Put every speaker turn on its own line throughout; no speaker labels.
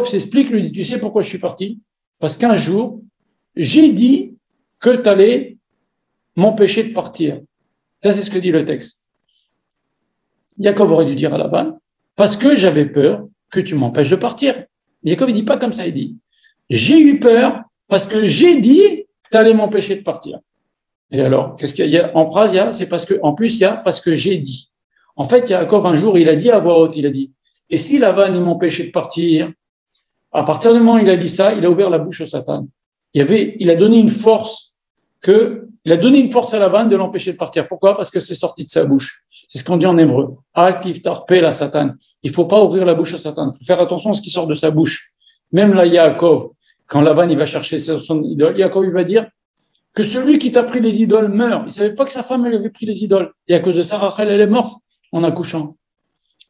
Yaakov s'explique, lui dit, tu sais pourquoi je suis parti? Parce qu'un jour, j'ai dit que tu allais m'empêcher de partir. Ça, c'est ce que dit le texte. Yaakov aurait dû dire à Laban, parce que j'avais peur que tu m'empêches de partir. Yaakov, il dit pas comme ça, il dit, j'ai eu peur parce que j'ai dit que tu allais m'empêcher de partir. Et alors, qu'est-ce qu'il y a? En phrase, il y a, c'est parce que, en plus, il y a parce que j'ai dit. En fait, Yaakov, un jour, il a dit à voix haute, il a dit, et si Laban, il m'empêchait de partir, à partir du moment où il a dit ça, il a ouvert la bouche au Satan. Il a donné une force à Laban de l'empêcher de partir. Pourquoi? Parce que c'est sorti de sa bouche. C'est ce qu'on dit en hébreu. Al tiftar pe la Satan. Il faut pas ouvrir la bouche au Satan. Il faut faire attention à ce qui sort de sa bouche. Même là, Yaakov, quand Laban, il va chercher son idole, Yaakov, il va dire que celui qui t'a pris les idoles meurt. Il savait pas que sa femme, elle avait pris les idoles. Et à cause de ça, Rachel, elle est morte en accouchant.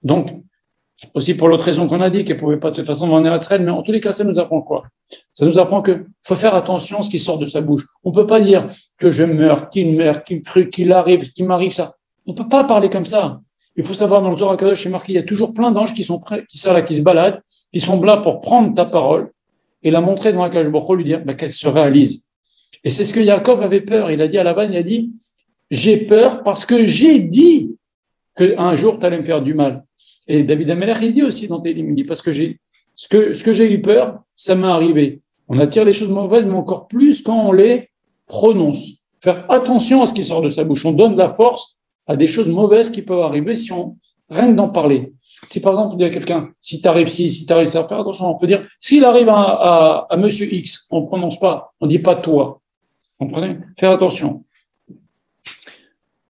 Donc, aussi pour l'autre raison qu'on a dit, qu'elle pouvait pas de toute façon venir à Israël, mais en tous les cas, ça nous apprend quoi? Ça nous apprend que faut faire attention à ce qui sort de sa bouche. On peut pas dire que je meurs, qu'il meurt, qu'il arrive, qu'il m'arrive ça. On peut pas parler comme ça. Il faut savoir, dans le Zohar HaKadosh, c'est marqué, il y a toujours plein d'anges qui sont prêts, qui se baladent, qui sont là pour prendre ta parole et la montrer devant HaKadosh Baruch Hu, lui dire, qu'elle se réalise. Et c'est ce que Yaakov avait peur. Il a dit à Laban, il a dit, j'ai peur parce que j'ai dit qu'un jour tu allais me faire du mal. Et David Amelech, il dit aussi dans Télim, il dit, parce que ce que j'ai eu peur, ça m'est arrivé. On attire les choses mauvaises, mais encore plus quand on les prononce. Faire attention à ce qui sort de sa bouche. On donne de la force à des choses mauvaises qui peuvent arriver si on, rien que d'en parler. Si par exemple, on dit à quelqu'un, si t'arrives ci, si t'arrives ça, faire attention, on peut dire, s'il arrive à monsieur X, on prononce pas, on dit pas toi. Vous comprenez? Faire attention.